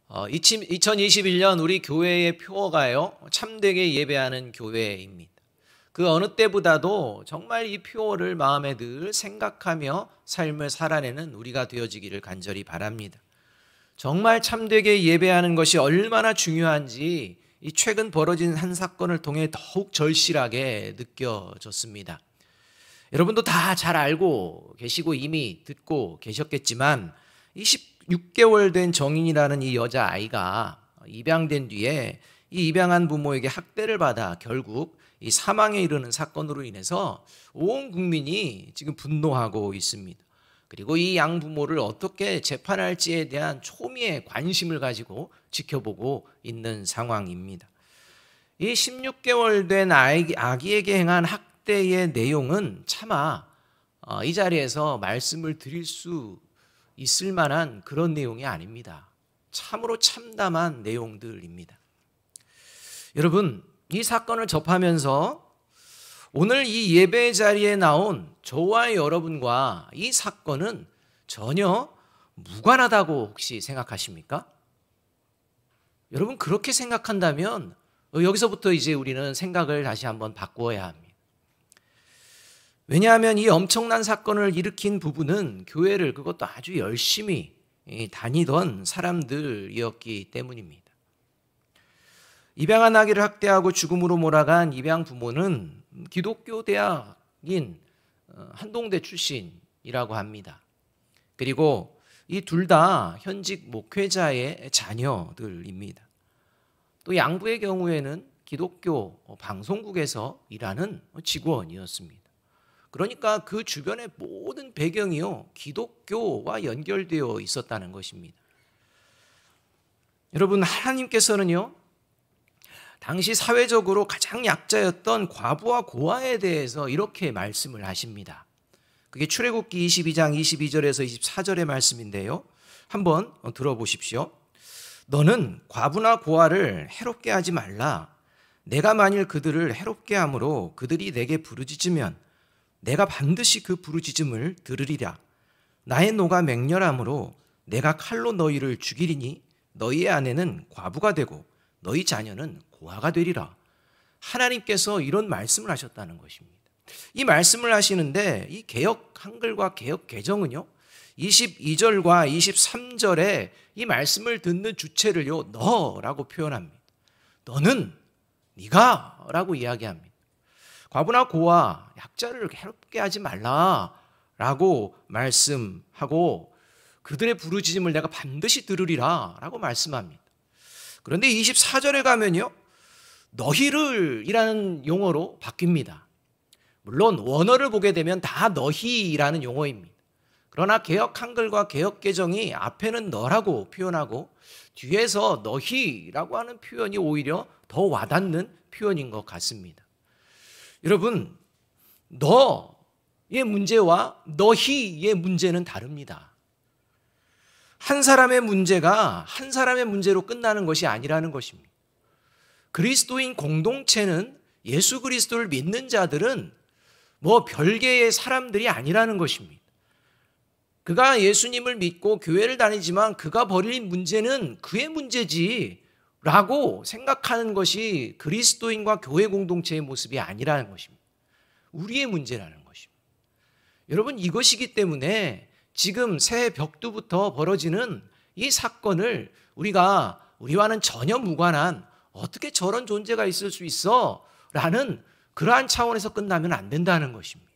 2021년 우리 교회의 표어가요, 참되게 예배하는 교회입니다. 그 어느 때보다도 정말 이 표어를 마음에 늘 생각하며 삶을 살아내는 우리가 되어지기를 간절히 바랍니다. 정말 참되게 예배하는 것이 얼마나 중요한지 이 최근 벌어진 한 사건을 통해 더욱 절실하게 느껴졌습니다. 여러분도 다 잘 알고 계시고 이미 듣고 계셨겠지만 26개월 된 정인이라는 이 여자아이가 입양된 뒤에 이 입양한 부모에게 학대를 받아 결국 이 사망에 이르는 사건으로 인해서 온 국민이 지금 분노하고 있습니다. 그리고 이 양부모를 어떻게 재판할지에 대한 초미의 관심을 가지고 지켜보고 있는 상황입니다. 이 16개월 된 아기에게 행한 학대의 내용은 차마 이 자리에서 말씀을 드릴 수 있을 만한 그런 내용이 아닙니다. 참으로 참담한 내용들입니다. 여러분, 이 사건을 접하면서 오늘 이 예배 자리에 나온 저와 여러분과 이 사건은 전혀 무관하다고 혹시 생각하십니까? 여러분, 그렇게 생각한다면 여기서부터 이제 우리는 생각을 다시 한번 바꾸어야 합니다. 왜냐하면 이 엄청난 사건을 일으킨 부부는 교회를 그것도 아주 열심히 다니던 사람들이었기 때문입니다. 입양한 아기를 학대하고 죽음으로 몰아간 입양 부모는 기독교 대학인 한동대 출신이라고 합니다. 그리고 이 둘 다 현직 목회자의 자녀들입니다. 또 양부의 경우에는 기독교 방송국에서 일하는 직원이었습니다. 그러니까 그 주변의 모든 배경이요, 기독교와 연결되어 있었다는 것입니다. 여러분, 하나님께서는요, 당시 사회적으로 가장 약자였던 과부와 고아에 대해서 이렇게 말씀을 하십니다. 그게 출애굽기 22장 22절에서 24절의 말씀인데요. 한번 들어보십시오. 너는 과부나 고아를 해롭게 하지 말라. 내가 만일 그들을 해롭게 함으로 그들이 내게 부르짖으면 내가 반드시 그 부르짖음을 들으리라. 나의 노가 맹렬함으로 내가 칼로 너희를 죽이리니 너희의 아내는 과부가 되고 너희 자녀는 고아가 되리라. 하나님께서 이런 말씀을 하셨다는 것입니다. 이 말씀을 하시는데 이 개역 한글과 개역 개정은요, 22절과 23절에 이 말씀을 듣는 주체를요, 너라고 표현합니다. 너는, 네가 라고 이야기합니다. 과부나 고아, 약자를 해롭게 하지 말라라고 말씀하고 그들의 부르짖음을 내가 반드시 들으리라 라고 말씀합니다. 그런데 24절에 가면요, 너희를 이라는 용어로 바뀝니다. 물론 원어를 보게 되면 다 너희라는 용어입니다. 그러나 개역 한글과 개역 개정이 앞에는 너라고 표현하고 뒤에서 너희라고 하는 표현이 오히려 더 와닿는 표현인 것 같습니다. 여러분, 너의 문제와 너희의 문제는 다릅니다. 한 사람의 문제가 한 사람의 문제로 끝나는 것이 아니라는 것입니다. 그리스도인 공동체는, 예수 그리스도를 믿는 자들은 뭐 별개의 사람들이 아니라는 것입니다. 그가 예수님을 믿고 교회를 다니지만 그가 벌인 문제는 그의 문제지 라고 생각하는 것이 그리스도인과 교회 공동체의 모습이 아니라는 것입니다. 우리의 문제라는 것입니다. 여러분, 이것이기 때문에 지금 새해 벽두부터 벌어지는 이 사건을 우리와는 전혀 무관한 어떻게 저런 존재가 있을 수 있어? 라는 그러한 차원에서 끝나면 안 된다는 것입니다.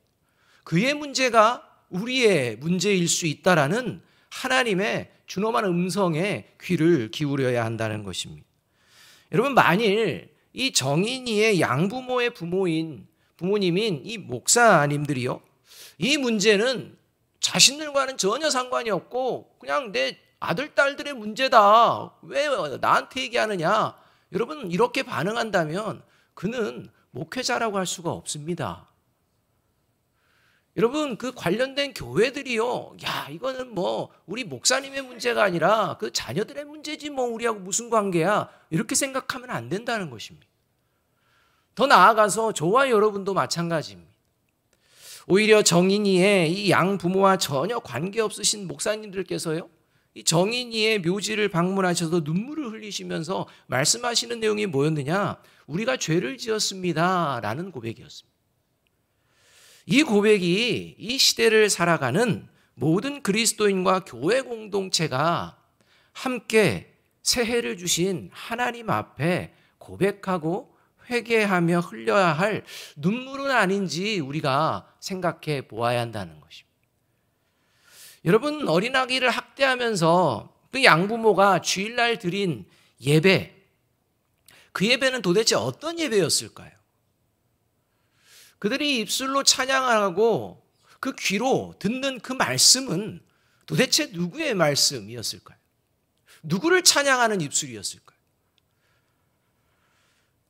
그의 문제가 우리의 문제일 수 있다라는 하나님의 준엄한 음성에 귀를 기울여야 한다는 것입니다. 여러분, 만일 이 정인이의 양부모의 부모님인 이 목사님들이요, 이 문제는 자신들과는 전혀 상관이 없고 그냥 내 아들, 딸들의 문제다, 왜 나한테 얘기하느냐, 여러분, 이렇게 반응한다면 그는 목회자라고 할 수가 없습니다. 여러분, 그 관련된 교회들이요, 야, 이거는 뭐 우리 목사님의 문제가 아니라 그 자녀들의 문제지 뭐 우리하고 무슨 관계야, 이렇게 생각하면 안 된다는 것입니다. 더 나아가서 저와 여러분도 마찬가지입니다. 오히려 정인이의 이 양부모와 전혀 관계없으신 목사님들께서요, 이 정인이의 묘지를 방문하셔서 눈물을 흘리시면서 말씀하시는 내용이 뭐였느냐? 우리가 죄를 지었습니다 라는 고백이었습니다. 이 고백이 이 시대를 살아가는 모든 그리스도인과 교회 공동체가 함께 새해를 주신 하나님 앞에 고백하고 회개하며 흘려야 할 눈물은 아닌지 우리가 생각해 보아야 한다는 것입니다. 여러분, 어린아기를 학대하면서 그 양부모가 주일날 드린 예배, 그 예배는 도대체 어떤 예배였을까요? 그들이 입술로 찬양하고 그 귀로 듣는 그 말씀은 도대체 누구의 말씀이었을까요? 누구를 찬양하는 입술이었을까요?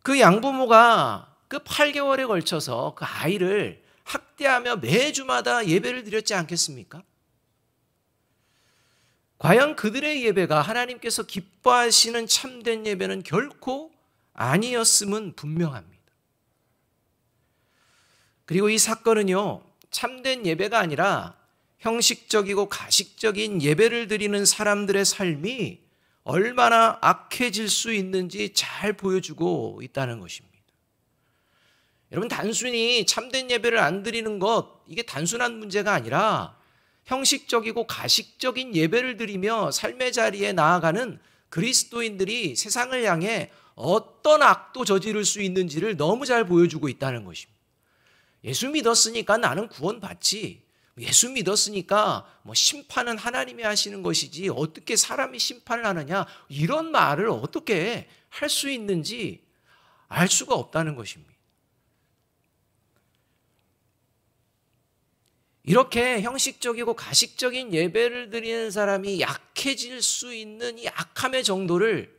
그 양부모가 그 8개월에 걸쳐서 그 아이를 학대하며 매주마다 예배를 드렸지 않겠습니까? 과연 그들의 예배가 하나님께서 기뻐하시는 참된 예배는 결코 아니었음은 분명합니다. 그리고 이 사건은요, 참된 예배가 아니라 형식적이고 가식적인 예배를 드리는 사람들의 삶이 얼마나 악해질 수 있는지 잘 보여주고 있다는 것입니다. 여러분, 단순히 참된 예배를 안 드리는 것, 이게 단순한 문제가 아니라 형식적이고 가식적인 예배를 드리며 삶의 자리에 나아가는 그리스도인들이 세상을 향해 어떤 악도 저지를 수 있는지를 너무 잘 보여주고 있다는 것입니다. 예수 믿었으니까 나는 구원받지, 예수 믿었으니까 심판은 하나님이 하시는 것이지 어떻게 사람이 심판을 하느냐, 이런 말을 어떻게 할 수 있는지 알 수가 없다는 것입니다. 이렇게 형식적이고 가식적인 예배를 드리는 사람이 약해질 수 있는 이 악함의 정도를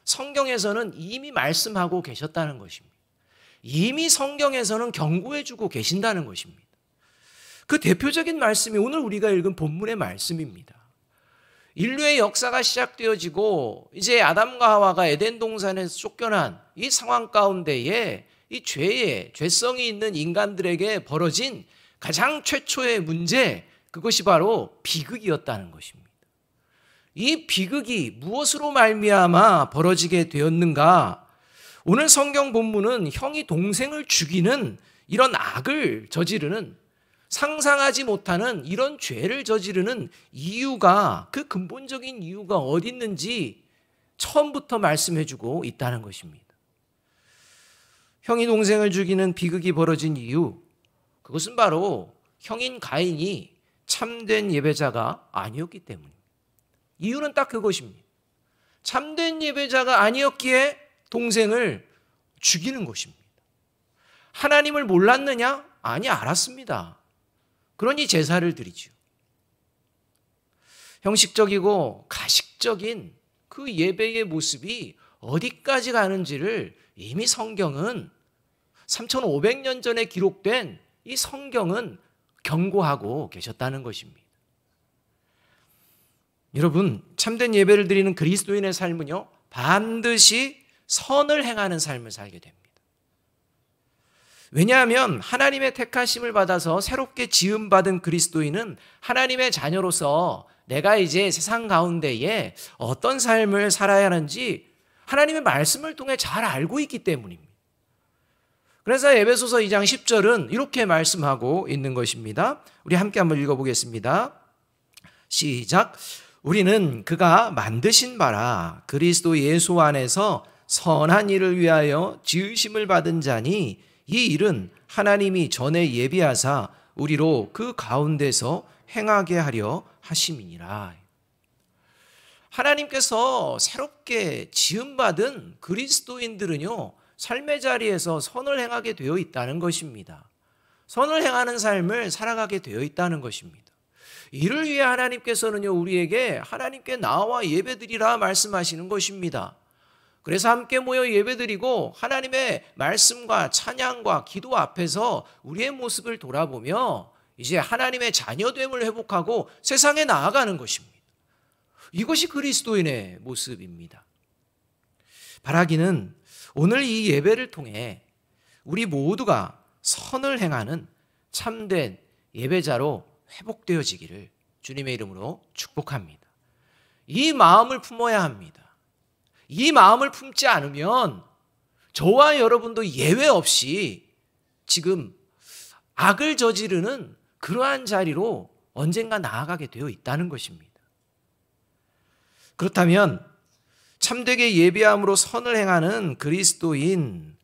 성경에서는 이미 말씀하고 계셨다는 것입니다. 이미 성경에서는 경고해주고 계신다는 것입니다. 그 대표적인 말씀이 오늘 우리가 읽은 본문의 말씀입니다. 인류의 역사가 시작되어지고 이제 아담과 하와가 에덴 동산에서 쫓겨난 이 상황 가운데에 이 죄성이 있는 인간들에게 벌어진 가장 최초의 문제, 그것이 바로 비극이었다는 것입니다. 이 비극이 무엇으로 말미암아 벌어지게 되었는가? 오늘 성경 본문은 형이 동생을 죽이는 이런 악을 저지르는, 상상하지 못하는 이런 죄를 저지르는 이유가, 그 근본적인 이유가 어디 있는지 처음부터 말씀해주고 있다는 것입니다. 형이 동생을 죽이는 비극이 벌어진 이유, 그것은 바로 형인 가인이 참된 예배자가 아니었기 때문입니다. 이유는 딱 그것입니다. 참된 예배자가 아니었기에 동생을 죽이는 것입니다. 하나님을 몰랐느냐? 아니, 알았습니다. 그러니 제사를 드리죠. 형식적이고 가식적인 그 예배의 모습이 어디까지 가는지를 이미 성경은 3500년 전에 기록된 이 성경은 경고하고 계셨다는 것입니다. 여러분, 참된 예배를 드리는 그리스도인의 삶은요, 반드시 선을 행하는 삶을 살게 됩니다. 왜냐하면 하나님의 택하심을 받아서 새롭게 지음받은 그리스도인은 하나님의 자녀로서 내가 이제 세상 가운데에 어떤 삶을 살아야 하는지 하나님의 말씀을 통해 잘 알고 있기 때문입니다. 그래서 에베소서 2장 10절은 이렇게 말씀하고 있는 것입니다. 우리 함께 한번 읽어보겠습니다. 시작. 우리는 그가 만드신 바라 그리스도 예수 안에서 선한 일을 위하여 지으심을 받은 자니 이 일은 하나님이 전에 예비하사 우리로 그 가운데서 행하게 하려 하심이니라. 하나님께서 새롭게 지음받은 그리스도인들은요, 삶의 자리에서 선을 행하게 되어 있다는 것입니다. 선을 행하는 삶을 살아가게 되어 있다는 것입니다. 이를 위해 하나님께서는요, 우리에게 하나님께 나와 예배드리라 말씀하시는 것입니다. 그래서 함께 모여 예배드리고 하나님의 말씀과 찬양과 기도 앞에서 우리의 모습을 돌아보며 이제 하나님의 자녀됨을 회복하고 세상에 나아가는 것입니다. 이것이 그리스도인의 모습입니다. 바라기는 오늘 이 예배를 통해 우리 모두가 선을 행하는 참된 예배자로 회복되어지기를 주님의 이름으로 축복합니다. 이 마음을 품어야 합니다. 이 마음을 품지 않으면 저와 여러분도 예외 없이 지금 악을 저지르는 그러한 자리로 언젠가 나아가게 되어 있다는 것입니다. 그렇다면 참되게 예배함으로 선을 행하는 그리스도인,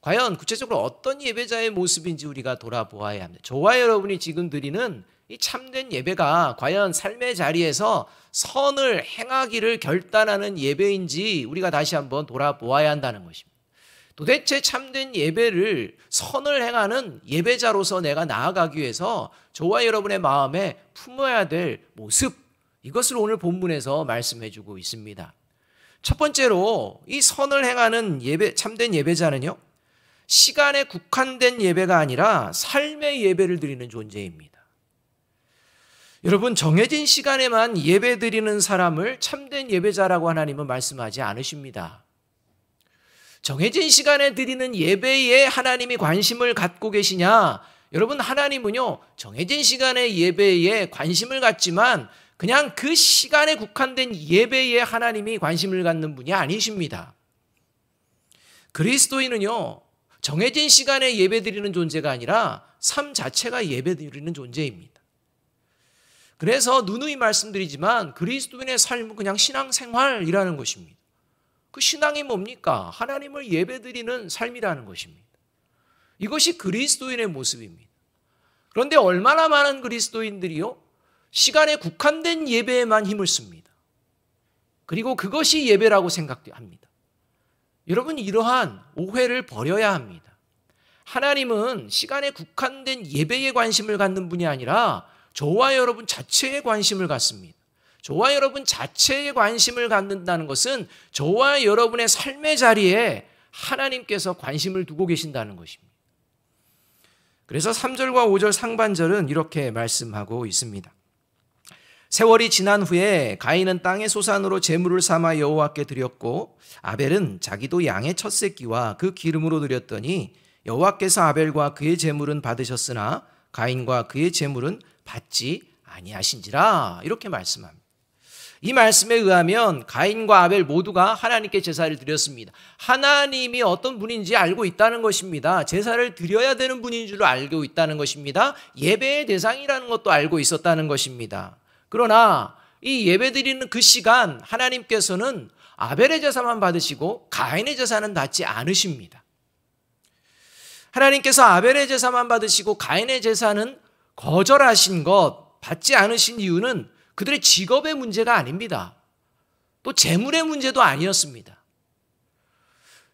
과연 구체적으로 어떤 예배자의 모습인지 우리가 돌아보아야 합니다. 저와 여러분이 지금 드리는 이 참된 예배가 과연 삶의 자리에서 선을 행하기를 결단하는 예배인지 우리가 다시 한번 돌아보아야 한다는 것입니다. 도대체 참된 예배를 선을 행하는 예배자로서 내가 나아가기 위해서 저와 여러분의 마음에 품어야 될 모습, 이것을 오늘 본문에서 말씀해 주고 있습니다. 첫 번째로 이 선을 행하는 참된 예배자는요, 시간에 국한된 예배가 아니라 삶의 예배를 드리는 존재입니다. 여러분, 정해진 시간에만 예배 드리는 사람을 참된 예배자라고 하나님은 말씀하지 않으십니다. 정해진 시간에 드리는 예배에 하나님이 관심을 갖고 계시냐? 여러분, 하나님은요, 정해진 시간의 예배에 관심을 갖지만 그냥 그 시간에 국한된 예배에 하나님이 관심을 갖는 분이 아니십니다. 그리스도인은요, 정해진 시간에 예배 드리는 존재가 아니라 삶 자체가 예배 드리는 존재입니다. 그래서 누누이 말씀드리지만 그리스도인의 삶은 그냥 신앙생활이라는 것입니다. 그 신앙이 뭡니까? 하나님을 예배드리는 삶이라는 것입니다. 이것이 그리스도인의 모습입니다. 그런데 얼마나 많은 그리스도인들이요, 시간에 국한된 예배에만 힘을 씁니다. 그리고 그것이 예배라고 생각합니다. 여러분, 이러한 오해를 버려야 합니다. 하나님은 시간에 국한된 예배에 관심을 갖는 분이 아니라 저와 여러분 자체에 관심을 갖습니다. 저와 여러분 자체에 관심을 갖는다는 것은 저와 여러분의 삶의 자리에 하나님께서 관심을 두고 계신다는 것입니다. 그래서 3절과 5절 상반절은 이렇게 말씀하고 있습니다. 세월이 지난 후에 가인은 땅의 소산으로 제물을 삼아 여호와께 드렸고 아벨은 자기도 양의 첫 새끼와 그 기름으로 드렸더니 여호와께서 아벨과 그의 제물은 받으셨으나 가인과 그의 제물은 받지 아니하신지라, 이렇게 말씀합니다. 이 말씀에 의하면 가인과 아벨 모두가 하나님께 제사를 드렸습니다. 하나님이 어떤 분인지 알고 있다는 것입니다. 제사를 드려야 되는 분인 줄 알고 있다는 것입니다. 예배의 대상이라는 것도 알고 있었다는 것입니다. 그러나 이 예배 드리는 그 시간 하나님께서는 아벨의 제사만 받으시고 가인의 제사는 받지 않으십니다. 하나님께서 아벨의 제사만 받으시고 가인의 제사는 거절하신 것, 받지 않으신 이유는 그들의 직업의 문제가 아닙니다. 또 재물의 문제도 아니었습니다.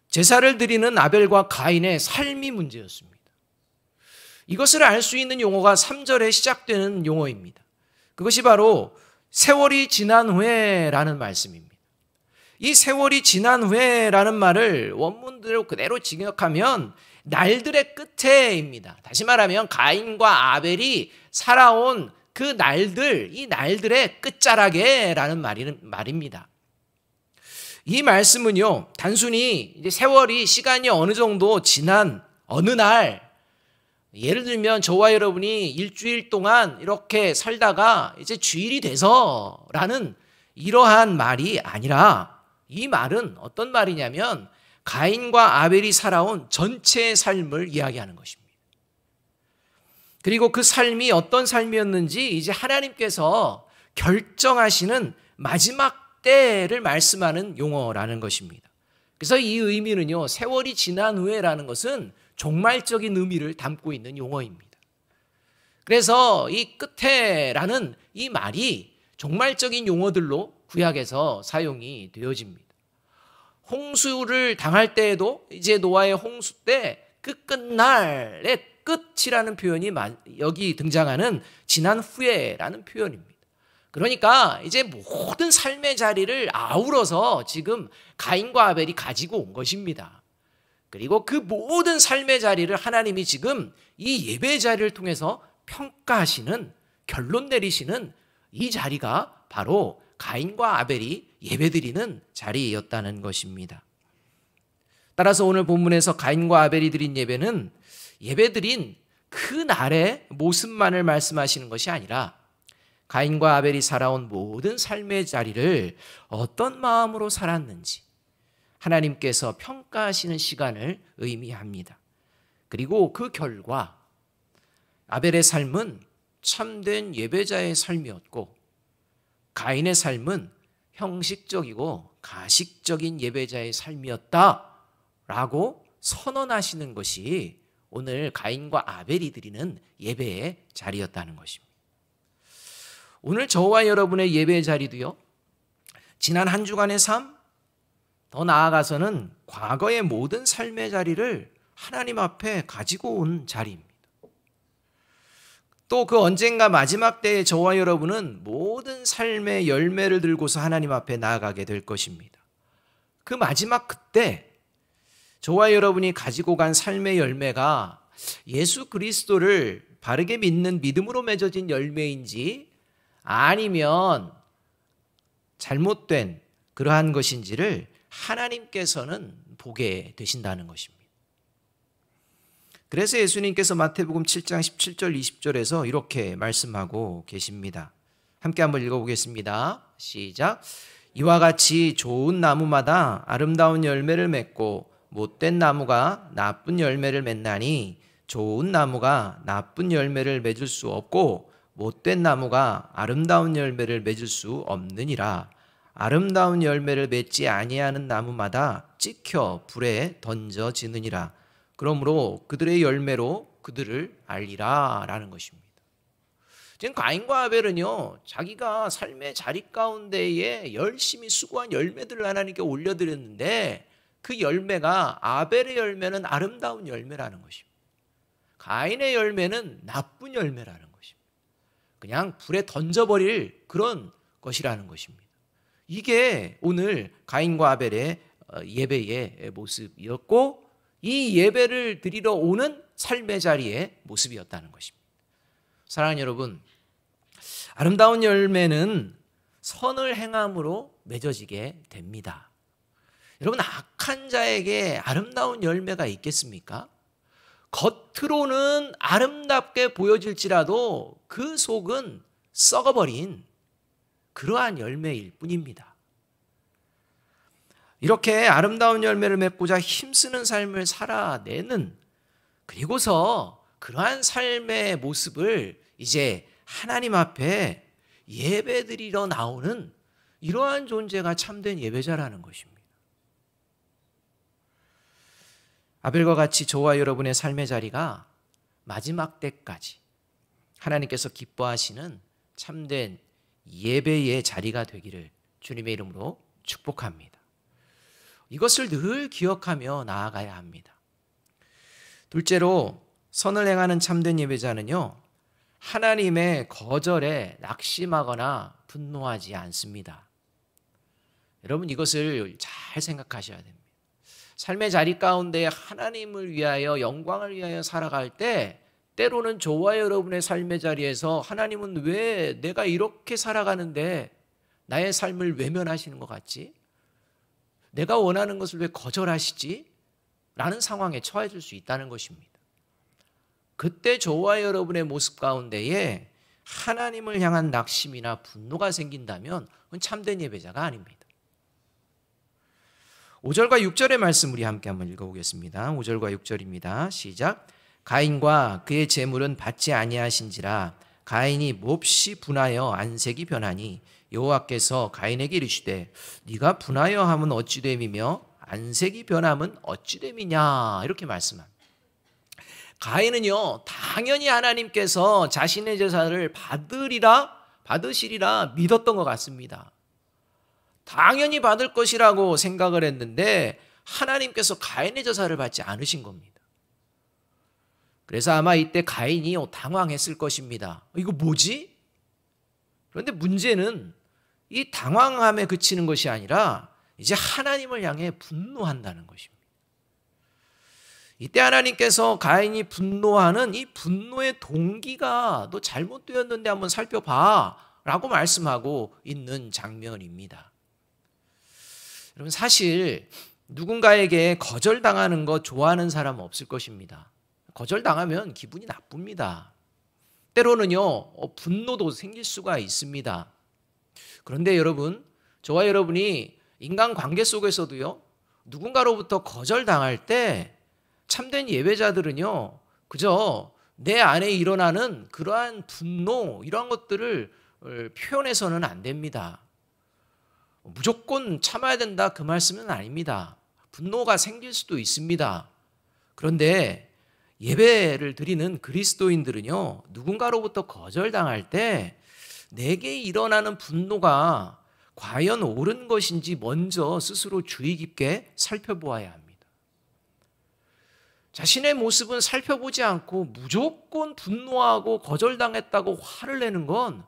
제사를 드리는 아벨과 가인의 삶이 문제였습니다. 이것을 알 수 있는 용어가 3절에 시작되는 용어입니다. 그것이 바로 세월이 지난 후에라는 말씀입니다. 이 세월이 지난 후에라는 말을 원문대로 그대로 직역하면 날들의 끝에입니다. 다시 말하면 가인과 아벨이 살아온 그 날들, 이 날들의 끝자락에라는 말입니다. 이 말씀은요, 단순히 이제 세월이, 시간이 어느 정도 지난 어느 날, 예를 들면 저와 여러분이 일주일 동안 이렇게 살다가 이제 주일이 돼서라는 이러한 말이 아니라, 이 말은 어떤 말이냐면 가인과 아벨이 살아온 전체의 삶을 이야기하는 것입니다. 그리고 그 삶이 어떤 삶이었는지 이제 하나님께서 결정하시는 마지막 때를 말씀하는 용어라는 것입니다. 그래서 이 의미는요, 세월이 지난 후에라는 것은 종말적인 의미를 담고 있는 용어입니다. 그래서 이 끝에라는 이 말이 종말적인 용어들로 구약에서 사용이 되어집니다. 홍수를 당할 때에도 이제 노아의 홍수 때 그 끝날의 끝이라는 표현이 여기 등장하는 지난 후에라는 표현입니다. 그러니까 이제 모든 삶의 자리를 아우러서 지금 가인과 아벨이 가지고 온 것입니다. 그리고 그 모든 삶의 자리를 하나님이 지금 이 예배 자리를 통해서 평가하시는, 결론 내리시는 이 자리가 바로 가인과 아벨이 예배드리는 자리였다는 것입니다. 따라서 오늘 본문에서 가인과 아벨이 드린 예배는 예배드린 그 날의 모습만을 말씀하시는 것이 아니라 가인과 아벨이 살아온 모든 삶의 자리를 어떤 마음으로 살았는지 하나님께서 평가하시는 시간을 의미합니다. 그리고 그 결과 아벨의 삶은 참된 예배자의 삶이었고 가인의 삶은 형식적이고 가식적인 예배자의 삶이었다라고 선언하시는 것이 오늘 가인과 아벨이 드리는 예배의 자리였다는 것입니다. 오늘 저와 여러분의 예배의 자리도요, 지난 한 주간의 삶, 더 나아가서는 과거의 모든 삶의 자리를 하나님 앞에 가지고 온 자리입니다. 또 그 언젠가 마지막 때에 저와 여러분은 모든 삶의 열매를 들고서 하나님 앞에 나아가게 될 것입니다. 그 마지막 그때 저와 여러분이 가지고 간 삶의 열매가 예수 그리스도를 바르게 믿는 믿음으로 맺어진 열매인지 아니면 잘못된 그러한 것인지를 하나님께서는 보게 되신다는 것입니다. 그래서 예수님께서 마태복음 7장 17절 20절에서 이렇게 말씀하고 계십니다. 함께 한번 읽어보겠습니다. 시작. 이와 같이 좋은 나무마다 아름다운 열매를 맺고 못된 나무가 나쁜 열매를 맺나니 좋은 나무가 나쁜 열매를 맺을 수 없고 못된 나무가 아름다운 열매를 맺을 수 없느니라. 아름다운 열매를 맺지 아니하는 나무마다 찍혀 불에 던져지느니라. 그러므로 그들의 열매로 그들을 알리라 라는 것입니다. 지금 가인과 아벨은요, 자기가 삶의 자리 가운데에 열심히 수고한 열매들을 하나님께 올려드렸는데 그 열매가 아벨의 열매는 아름다운 열매라는 것입니다. 가인의 열매는 나쁜 열매라는 것입니다. 그냥 불에 던져버릴 그런 것이라는 것입니다. 이게 오늘 가인과 아벨의 예배의 모습이었고 이 예배를 드리러 오는 삶의 자리의 모습이었다는 것입니다. 사랑하는 여러분, 아름다운 열매는 선을 행함으로 맺어지게 됩니다. 여러분, 악한 자에게 아름다운 열매가 있겠습니까? 겉으로는 아름답게 보여질지라도 그 속은 썩어버린 그러한 열매일 뿐입니다. 이렇게 아름다운 열매를 맺고자 힘쓰는 삶을 살아내는, 그리고서 그러한 삶의 모습을 이제 하나님 앞에 예배드리러 나오는 이러한 존재가 참된 예배자라는 것입니다. 아벨과 같이 저와 여러분의 삶의 자리가 마지막 때까지 하나님께서 기뻐하시는 참된 예배의 자리가 되기를 주님의 이름으로 축복합니다. 이것을 늘 기억하며 나아가야 합니다. 둘째로, 선을 행하는 참된 예배자는요, 하나님의 거절에 낙심하거나 분노하지 않습니다. 여러분, 이것을 잘 생각하셔야 됩니다. 삶의 자리 가운데 하나님을 위하여, 영광을 위하여 살아갈 때 때로는 저와 여러분의 삶의 자리에서 하나님은 왜 내가 이렇게 살아가는데 나의 삶을 외면하시는 것 같지? 내가 원하는 것을 왜 거절하시지? 라는 상황에 처해질 수 있다는 것입니다. 그때 저와 여러분의 모습 가운데에 하나님을 향한 낙심이나 분노가 생긴다면 그건 참된 예배자가 아닙니다. 5절과 6절의 말씀 우리 함께 한번 읽어보겠습니다. 5절과 6절입니다. 시작. 가인과 그의 재물은 받지 아니하신지라 가인이 몹시 분하여 안색이 변하니 여호와께서 가인에게 이르시되 네가 분하여 함은 어찌 됨이며 안색이 변함은 어찌 됨이냐, 이렇게 말씀합니다. 가인은요, 당연히 하나님께서 자신의 제사를 받으시리라 믿었던 것 같습니다. 당연히 받을 것이라고 생각을 했는데 하나님께서 가인의 제사를 받지 않으신 겁니다. 그래서 아마 이때 가인이 당황했을 것입니다. 이거 뭐지? 그런데 문제는 이 당황함에 그치는 것이 아니라 이제 하나님을 향해 분노한다는 것입니다. 이때 하나님께서 가인이 분노하는 이 분노의 동기가 너 잘못되었는데 한번 살펴봐 라고 말씀하고 있는 장면입니다. 여러분, 사실 누군가에게 거절당하는 거 좋아하는 사람은 없을 것입니다. 거절당하면 기분이 나쁩니다. 때로는요, 분노도 생길 수가 있습니다. 그런데 여러분, 저와 여러분이 인간관계 속에서도요, 누군가로부터 거절당할 때 참된 예배자들은요, 그저 내 안에 일어나는 그러한 분노, 이러한 것들을 표현해서는 안 됩니다. 무조건 참아야 된다, 그 말씀은 아닙니다. 분노가 생길 수도 있습니다. 그런데 예배를 드리는 그리스도인들은요, 누군가로부터 거절당할 때 내게 일어나는 분노가 과연 옳은 것인지 먼저 스스로 주의 깊게 살펴보아야 합니다. 자신의 모습은 살펴보지 않고 무조건 분노하고 거절당했다고 화를 내는 건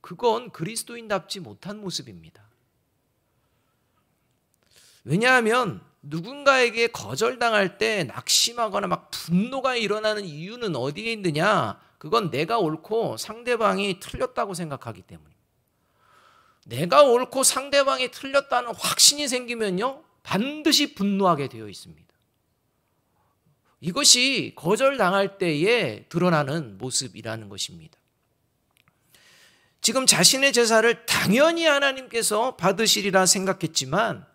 그건 그리스도인답지 못한 모습입니다. 왜냐하면 누군가에게 거절당할 때 낙심하거나 막 분노가 일어나는 이유는 어디에 있느냐? 그건 내가 옳고 상대방이 틀렸다고 생각하기 때문입니다. 내가 옳고 상대방이 틀렸다는 확신이 생기면요, 반드시 분노하게 되어 있습니다. 이것이 거절당할 때에 드러나는 모습이라는 것입니다. 지금 자신의 제사를 당연히 하나님께서 받으시리라 생각했지만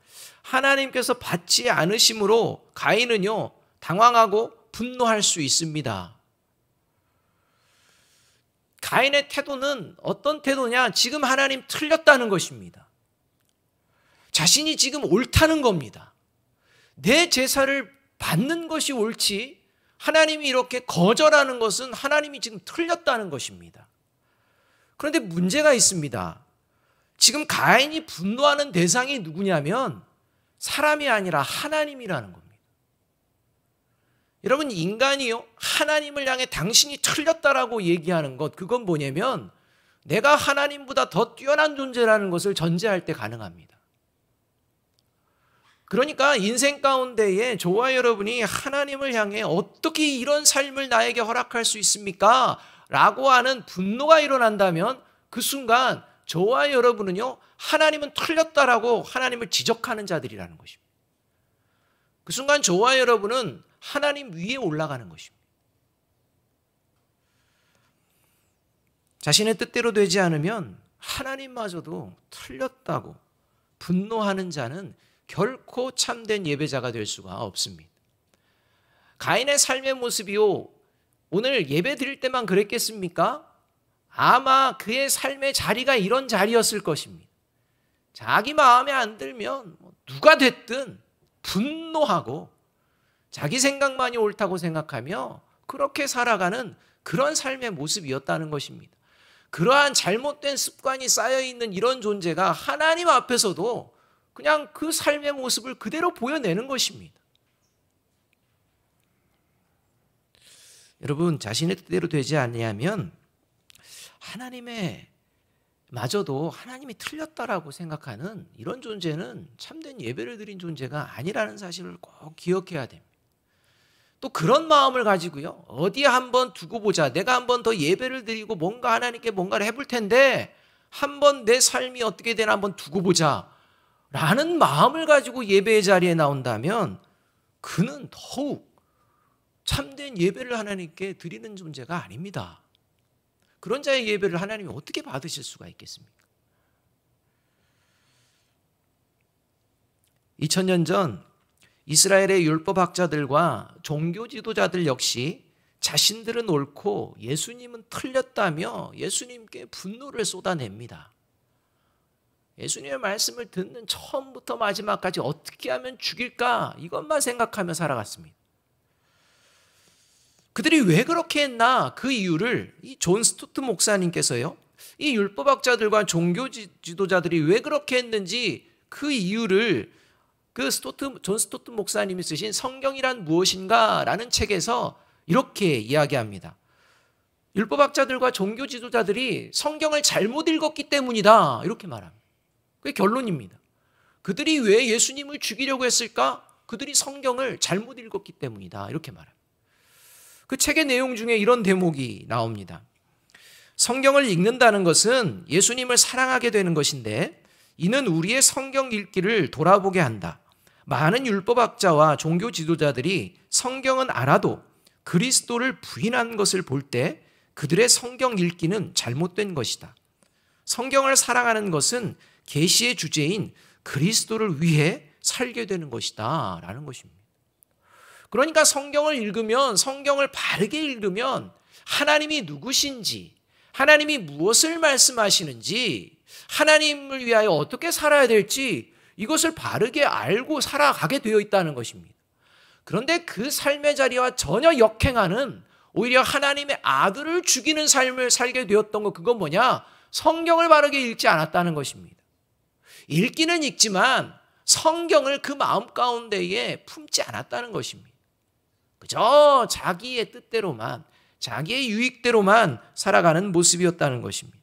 하나님께서 받지 않으심으로 가인은요, 당황하고 분노할 수 있습니다. 가인의 태도는 어떤 태도냐? 지금 하나님 틀렸다는 것입니다. 자신이 지금 옳다는 겁니다. 내 제사를 받는 것이 옳지, 하나님이 이렇게 거절하는 것은 하나님이 지금 틀렸다는 것입니다. 그런데 문제가 있습니다. 지금 가인이 분노하는 대상이 누구냐면 사람이 아니라 하나님이라는 겁니다. 여러분, 인간이요, 하나님을 향해 당신이 틀렸다라고 얘기하는 것, 그건 뭐냐면 내가 하나님보다 더 뛰어난 존재라는 것을 전제할 때 가능합니다. 그러니까 인생 가운데에 저와 여러분이 하나님을 향해 어떻게 이런 삶을 나에게 허락할 수 있습니까? 라고 하는 분노가 일어난다면 그 순간 저와 여러분은요, 하나님은 틀렸다라고 하나님을 지적하는 자들이라는 것입니다. 그 순간 저와 여러분은 하나님 위에 올라가는 것입니다. 자신의 뜻대로 되지 않으면 하나님마저도 틀렸다고 분노하는 자는 결코 참된 예배자가 될 수가 없습니다. 가인의 삶의 모습이요, 오늘 예배 드릴 때만 그랬겠습니까? 아마 그의 삶의 자리가 이런 자리였을 것입니다. 자기 마음에 안 들면 누가 됐든 분노하고 자기 생각만이 옳다고 생각하며 그렇게 살아가는 그런 삶의 모습이었다는 것입니다. 그러한 잘못된 습관이 쌓여있는 이런 존재가 하나님 앞에서도 그냥 그 삶의 모습을 그대로 보여내는 것입니다. 여러분, 자신의 뜻대로 되지 않으면 하나님의 마저도 하나님이 틀렸다라고 생각하는 이런 존재는 참된 예배를 드린 존재가 아니라는 사실을 꼭 기억해야 됩니다. 또 그런 마음을 가지고요, 어디에 한번 두고 보자, 내가 한번 더 예배를 드리고 뭔가 하나님께 뭔가를 해볼 텐데 한번 내 삶이 어떻게 되나 한번 두고 보자 라는 마음을 가지고 예배의 자리에 나온다면 그는 더욱 참된 예배를 하나님께 드리는 존재가 아닙니다. 그런 자의 예배를 하나님이 어떻게 받으실 수가 있겠습니까? 2000년 전 이스라엘의 율법학자들과 종교 지도자들 역시 자신들은 옳고 예수님은 틀렸다며 예수님께 분노를 쏟아냅니다. 예수님의 말씀을 듣는 처음부터 마지막까지 어떻게 하면 죽일까, 이것만 생각하며 살아갔습니다. 그들이 왜 그렇게 했나, 그 이유를 이 존 스토트 목사님께서요, 이 율법학자들과 종교 지도자들이 왜 그렇게 했는지 그 이유를 존 스토트 목사님이 쓰신 성경이란 무엇인가 라는 책에서 이렇게 이야기합니다. 율법학자들과 종교 지도자들이 성경을 잘못 읽었기 때문이다, 이렇게 말합니다. 그게 결론입니다. 그들이 왜 예수님을 죽이려고 했을까? 그들이 성경을 잘못 읽었기 때문이다, 이렇게 말합니다. 그 책의 내용 중에 이런 대목이 나옵니다. 성경을 읽는다는 것은 예수님을 사랑하게 되는 것인데 이는 우리의 성경 읽기를 돌아보게 한다. 많은 율법학자와 종교 지도자들이 성경은 알아도 그리스도를 부인한 것을 볼 때 그들의 성경 읽기는 잘못된 것이다. 성경을 사랑하는 것은 계시의 주제인 그리스도를 위해 살게 되는 것이다 라는 것입니다. 그러니까 성경을 읽으면, 성경을 바르게 읽으면 하나님이 누구신지, 하나님이 무엇을 말씀하시는지, 하나님을 위하여 어떻게 살아야 될지 이것을 바르게 알고 살아가게 되어 있다는 것입니다. 그런데 그 삶의 자리와 전혀 역행하는, 오히려 하나님의 아들을 죽이는 삶을 살게 되었던 것, 그건 뭐냐? 성경을 바르게 읽지 않았다는 것입니다. 읽기는 읽지만 성경을 그 마음 가운데에 품지 않았다는 것입니다. 그저 자기의 뜻대로만, 자기의 유익대로만 살아가는 모습이었다는 것입니다.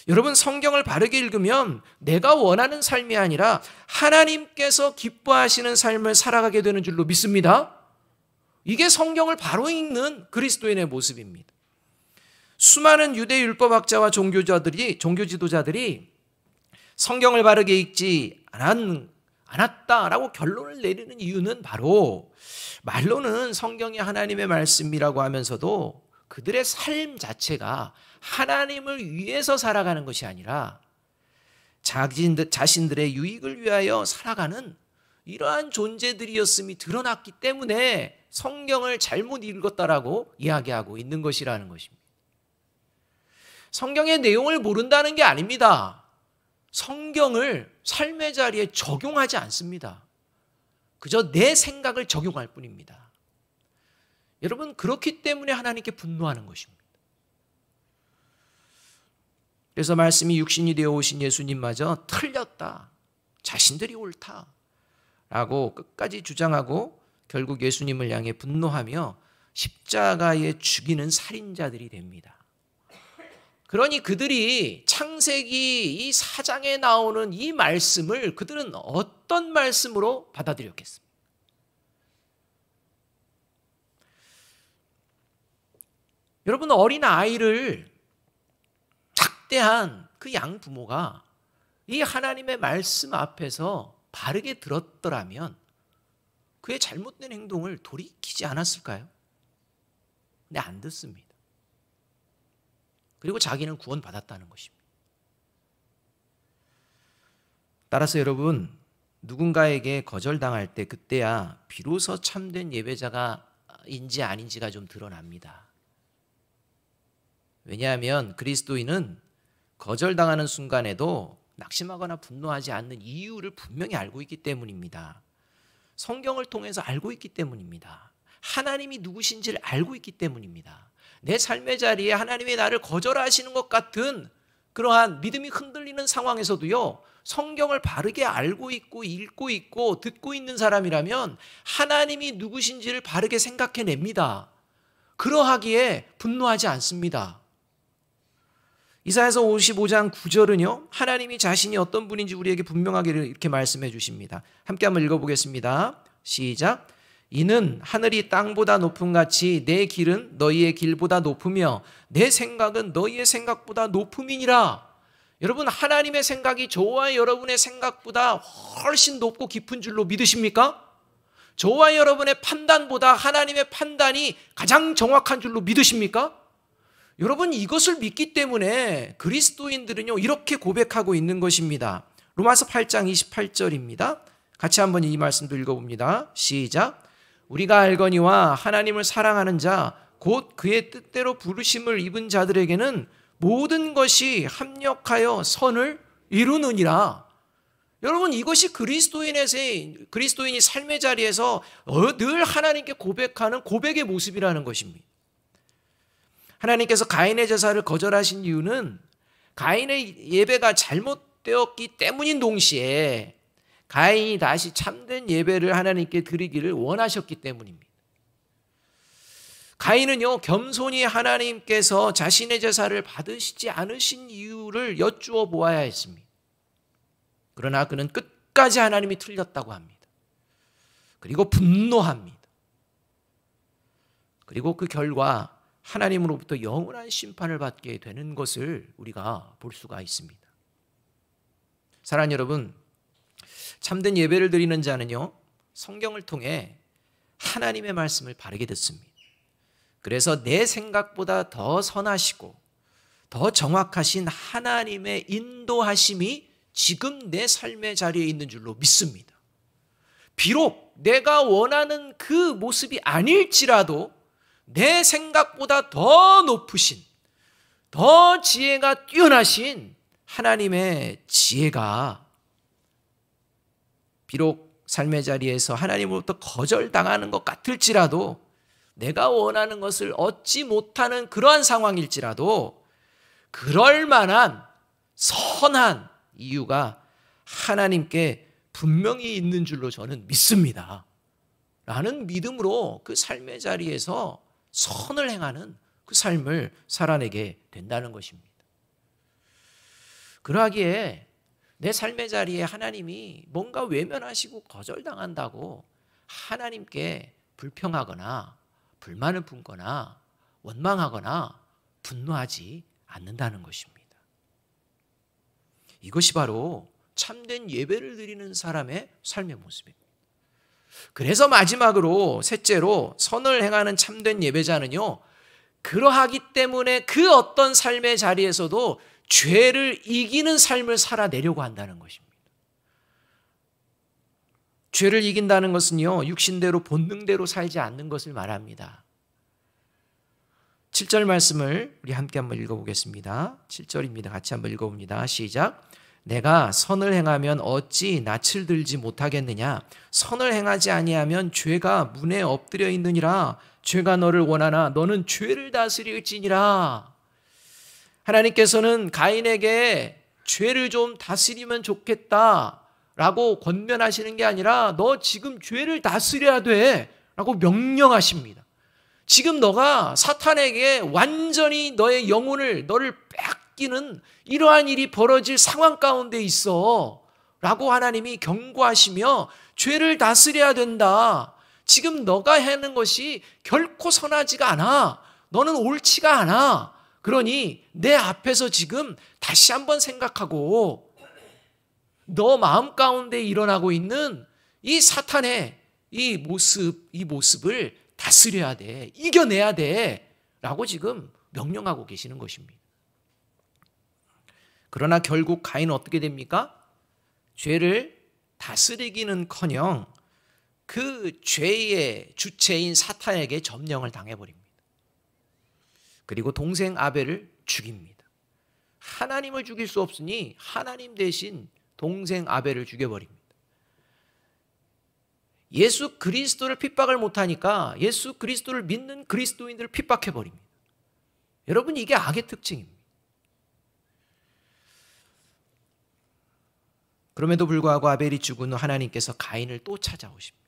여러분, 성경을 바르게 읽으면 내가 원하는 삶이 아니라 하나님께서 기뻐하시는 삶을 살아가게 되는 줄로 믿습니다. 이게 성경을 바로 읽는 그리스도인의 모습입니다. 수많은 유대 율법학자와 종교 지도자들이 성경을 바르게 읽지 않았다라고 결론을 내리는 이유는 바로 말로는 성경이 하나님의 말씀이라고 하면서도 그들의 삶 자체가 하나님을 위해서 살아가는 것이 아니라 자신들의 유익을 위하여 살아가는 이러한 존재들이었음이 드러났기 때문에 성경을 잘못 읽었다라고 이야기하고 있는 것이라는 것입니다. 성경의 내용을 모른다는 게 아닙니다. 성경을 삶의 자리에 적용하지 않습니다. 그저 내 생각을 적용할 뿐입니다. 여러분, 그렇기 때문에 하나님께 분노하는 것입니다. 그래서 말씀이 육신이 되어 오신 예수님마저 틀렸다, 자신들이 옳다 라고 끝까지 주장하고 결국 예수님을 향해 분노하며 십자가에 죽이는 살인자들이 됩니다. 그러니 그들이 창세기 이 4장에 나오는 이 말씀을 그들은 어떤 말씀으로 받아들였겠습니까? 여러분, 어린 아이를 작대한 그 양부모가 이 하나님의 말씀 앞에서 바르게 들었더라면 그의 잘못된 행동을 돌이키지 않았을까요? 근데 안 듣습니다. 그리고 자기는 구원받았다는 것입니다. 따라서 여러분, 누군가에게 거절당할 때 그때야 비로소 참된 예배자가인지 아닌지가 좀 드러납니다. 왜냐하면 그리스도인은 거절당하는 순간에도 낙심하거나 분노하지 않는 이유를 분명히 알고 있기 때문입니다. 성경을 통해서 알고 있기 때문입니다. 하나님이 누구신지를 알고 있기 때문입니다. 내 삶의 자리에 하나님이 나를 거절하시는 것 같은 그러한 믿음이 흔들리는 상황에서도요, 성경을 바르게 알고 있고 읽고 있고 듣고 있는 사람이라면 하나님이 누구신지를 바르게 생각해냅니다. 그러하기에 분노하지 않습니다. 이사야서 55장 9절은요, 하나님이 자신이 어떤 분인지 우리에게 분명하게 이렇게 말씀해 주십니다. 함께 한번 읽어보겠습니다. 시작. 이는 하늘이 땅보다 높음 같이 내 길은 너희의 길보다 높으며 내 생각은 너희의 생각보다 높음이니라. 여러분, 하나님의 생각이 저와 여러분의 생각보다 훨씬 높고 깊은 줄로 믿으십니까? 저와 여러분의 판단보다 하나님의 판단이 가장 정확한 줄로 믿으십니까? 여러분, 이것을 믿기 때문에 그리스도인들은요, 이렇게 고백하고 있는 것입니다. 로마서 8장 28절입니다. 같이 한번 이 말씀도 읽어봅니다. 시작. 우리가 알거니와 하나님을 사랑하는 자 곧 그의 뜻대로 부르심을 입은 자들에게는 모든 것이 합력하여 선을 이루느니라. 여러분, 이것이 그리스도인이 삶의 자리에서 늘 하나님께 고백하는 고백의 모습이라는 것입니다. 하나님께서 가인의 제사를 거절하신 이유는 가인의 예배가 잘못되었기 때문인 동시에 가인이 다시 참된 예배를 하나님께 드리기를 원하셨기 때문입니다. 가인은요, 겸손히 하나님께서 자신의 제사를 받으시지 않으신 이유를 여쭈어 보아야 했습니다. 그러나 그는 끝까지 하나님이 틀렸다고 합니다. 그리고 분노합니다. 그리고 그 결과 하나님으로부터 영원한 심판을 받게 되는 것을 우리가 볼 수가 있습니다. 사랑하는 여러분, 참된 예배를 드리는 자는요, 성경을 통해 하나님의 말씀을 바르게 듣습니다. 그래서 내 생각보다 더 선하시고 더 정확하신 하나님의 인도하심이 지금 내 삶의 자리에 있는 줄로 믿습니다. 비록 내가 원하는 그 모습이 아닐지라도 내 생각보다 더 높으신, 더 지혜가 뛰어나신 하나님의 지혜가 비록 삶의 자리에서 하나님으로부터 거절당하는 것 같을지라도, 내가 원하는 것을 얻지 못하는 그러한 상황일지라도 그럴 만한 선한 이유가 하나님께 분명히 있는 줄로 저는 믿습니다. 라는 믿음으로 그 삶의 자리에서 선을 행하는 그 삶을 살아내게 된다는 것입니다. 그러하기에 내 삶의 자리에 하나님이 뭔가 외면하시고 거절당한다고 하나님께 불평하거나 불만을 품거나 원망하거나 분노하지 않는다는 것입니다. 이것이 바로 참된 예배를 드리는 사람의 삶의 모습입니다. 그래서 마지막으로 셋째로 선을 행하는 참된 예배자는요, 그러하기 때문에 그 어떤 삶의 자리에서도 죄를 이기는 삶을 살아내려고 한다는 것입니다. 죄를 이긴다는 것은요, 육신대로 본능대로 살지 않는 것을 말합니다. 7절 말씀을 우리 함께 한번 읽어보겠습니다. 7절입니다. 같이 한번 읽어봅니다. 시작. 내가 선을 행하면 어찌 낯을 들지 못하겠느냐? 선을 행하지 아니하면 죄가 문에 엎드려 있느니라. 죄가 너를 원하나 너는 죄를 다스릴지니라. 하나님께서는 가인에게 죄를 좀 다스리면 좋겠다라고 권면하시는 게 아니라 너 지금 죄를 다스려야 돼 라고 명령하십니다. 지금 너가 사탄에게 완전히 너의 영혼을, 너를 뺏기는 이러한 일이 벌어질 상황 가운데 있어 라고 하나님이 경고하시며 죄를 다스려야 된다. 지금 너가 하는 것이 결코 선하지가 않아. 너는 옳지가 않아. 그러니 내 앞에서 지금 다시 한번 생각하고 너 마음 가운데 일어나고 있는 이 사탄의 이 모습을 다스려야 돼. 이겨내야 돼. 라고 지금 명령하고 계시는 것입니다. 그러나 결국 가인은 어떻게 됩니까? 죄를 다스리기는커녕 그 죄의 주체인 사탄에게 점령을 당해버립니다. 그리고 동생 아벨을 죽입니다. 하나님을 죽일 수 없으니 하나님 대신 동생 아벨을 죽여버립니다. 예수 그리스도를 핍박을 못하니까 예수 그리스도를 믿는 그리스도인들을 핍박해버립니다. 여러분, 이게 악의 특징입니다. 그럼에도 불구하고 아벨이 죽은 후 하나님께서 가인을 또 찾아오십니다.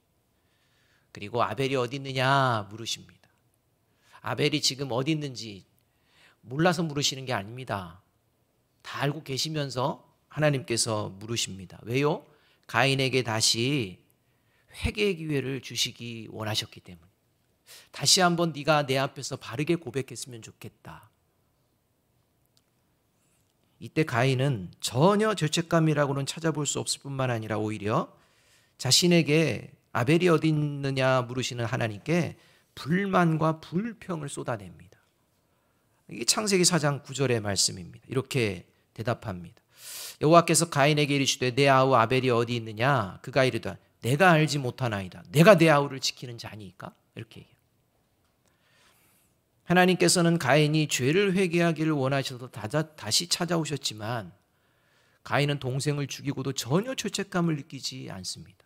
그리고 아벨이 어디 있느냐 물으십니다. 아벨이 지금 어디 있는지 몰라서 물으시는 게 아닙니다. 다 알고 계시면서 하나님께서 물으십니다. 왜요? 가인에게 다시 회개의 기회를 주시기 원하셨기 때문에. 다시 한번 네가 내 앞에서 바르게 고백했으면 좋겠다. 이때 가인은 전혀 죄책감이라고는 찾아볼 수 없을 뿐만 아니라 오히려 자신에게 아벨이 어디 있느냐 물으시는 하나님께 불만과 불평을 쏟아냅니다. 이게 창세기 4장 9절의 말씀입니다. 이렇게 대답합니다. 여호와께서 가인에게 이르시되 내 아우 아벨이 어디 있느냐? 그가 이르되 내가 알지 못하나이다. 내가 내 아우를 지키는 자니까? 이렇게 얘기해요. 하나님께서는 가인이 죄를 회개하기를 원하셔서 다시 찾아오셨지만 가인은 동생을 죽이고도 전혀 죄책감을 느끼지 않습니다.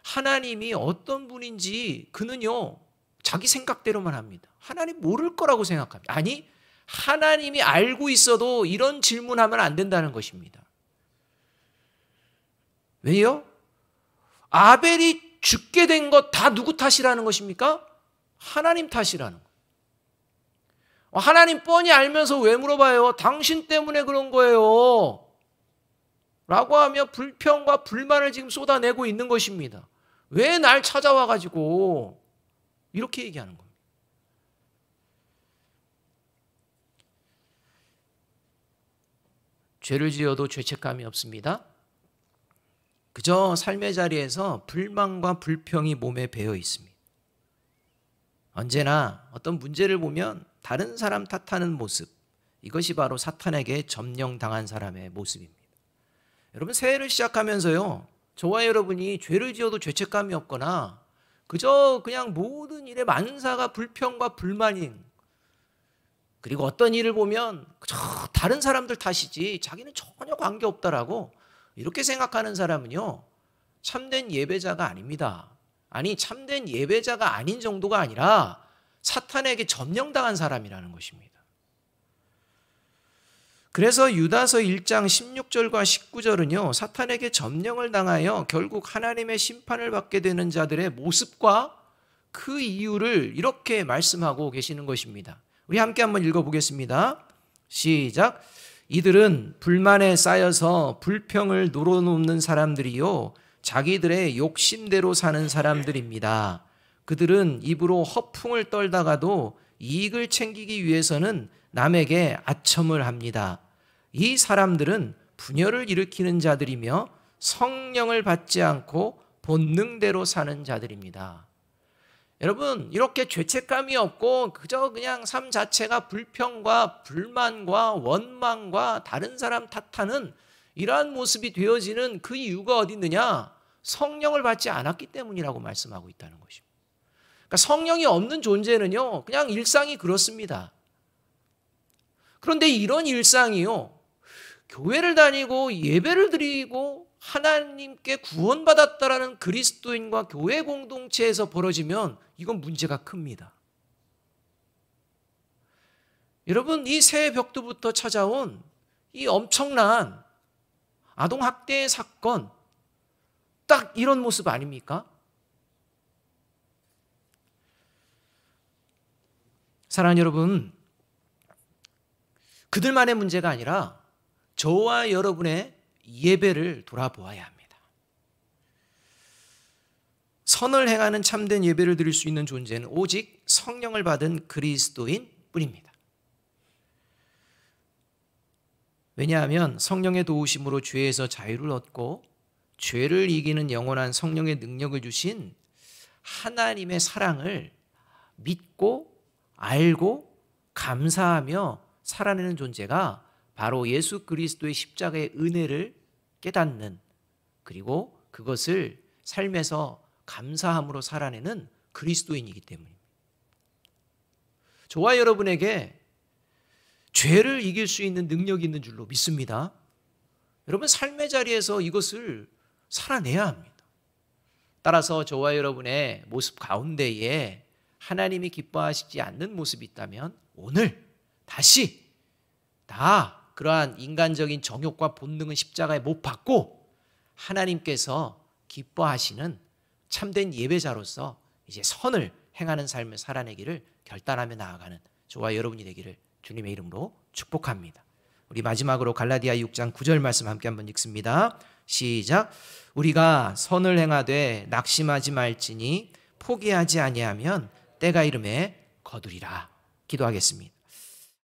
하나님이 어떤 분인지 그는요, 자기 생각대로만 합니다. 하나님 모를 거라고 생각합니다. 아니, 하나님이 알고 있어도 이런 질문하면 안 된다는 것입니다. 왜요? 아벨이 죽게 된 것 다 누구 탓이라는 것입니까? 하나님 탓이라는 거예요. 하나님 뻔히 알면서 왜 물어봐요? 당신 때문에 그런 거예요. 라고 하며 불평과 불만을 지금 쏟아내고 있는 것입니다. 왜 날 찾아와가지고 이렇게 얘기하는 겁니다. 죄를 지어도 죄책감이 없습니다. 그저 삶의 자리에서 불만과 불평이 몸에 배어 있습니다. 언제나 어떤 문제를 보면 다른 사람 탓하는 모습, 이것이 바로 사탄에게 점령당한 사람의 모습입니다. 여러분, 새해를 시작하면서요, 저와 여러분이 죄를 지어도 죄책감이 없거나 그저 그냥 모든 일에 만사가 불평과 불만인, 그리고 어떤 일을 보면 그저 다른 사람들 탓이지 자기는 전혀 관계없다라고 이렇게 생각하는 사람은요, 참된 예배자가 아닙니다. 아니, 참된 예배자가 아닌 정도가 아니라 사탄에게 점령당한 사람이라는 것입니다. 그래서 유다서 1장 16절과 19절은요, 사탄에게 점령을 당하여 결국 하나님의 심판을 받게 되는 자들의 모습과 그 이유를 이렇게 말씀하고 계시는 것입니다. 우리 함께 한번 읽어보겠습니다. 시작. 이들은 불만에 쌓여서 불평을 늘어놓는 사람들이요, 자기들의 욕심대로 사는 사람들입니다. 그들은 입으로 허풍을 떨다가도 이익을 챙기기 위해서는 남에게 아첨을 합니다. 이 사람들은 분열을 일으키는 자들이며 성령을 받지 않고 본능대로 사는 자들입니다. 여러분, 이렇게 죄책감이 없고 그저 그냥 삶 자체가 불평과 불만과 원망과 다른 사람 탓하는 이러한 모습이 되어지는 그 이유가 어디 있느냐? 성령을 받지 않았기 때문이라고 말씀하고 있다는 것입니다. 그러니까 성령이 없는 존재는요, 그냥 일상이 그렇습니다. 그런데 이런 일상이요, 교회를 다니고 예배를 드리고 하나님께 구원받았다라는 그리스도인과 교회 공동체에서 벌어지면 이건 문제가 큽니다. 여러분, 이 새해 벽두부터 찾아온 이 엄청난 아동학대의 사건, 딱 이런 모습 아닙니까? 사랑하는 여러분, 그들만의 문제가 아니라 저와 여러분의 예배를 돌아보아야 합니다. 선을 행하는 참된 예배를 드릴 수 있는 존재는 오직 성령을 받은 그리스도인 뿐입니다. 왜냐하면 성령의 도우심으로 죄에서 자유를 얻고 죄를 이기는 영원한 성령의 능력을 주신 하나님의 사랑을 믿고 알고 감사하며 살아내는 존재가 바로 예수 그리스도의 십자가의 은혜를 깨닫는, 그리고 그것을 삶에서 감사함으로 살아내는 그리스도인이기 때문입니다. 저와 여러분에게 죄를 이길 수 있는 능력이 있는 줄로 믿습니다. 여러분, 삶의 자리에서 이것을 살아내야 합니다. 따라서 저와 여러분의 모습 가운데에 하나님이 기뻐하시지 않는 모습이 있다면 오늘 다시 다 그러한 인간적인 정욕과 본능은 십자가에 못 박고 하나님께서 기뻐하시는 참된 예배자로서 이제 선을 행하는 삶을 살아내기를 결단하며 나아가는 저와 여러분이 되기를 주님의 이름으로 축복합니다. 우리 마지막으로 갈라디아 6장 9절 말씀 함께 한번 읽습니다. 시작. 우리가 선을 행하되 낙심하지 말지니 포기하지 아니하면 때가 이름에 거두리라. 기도하겠습니다.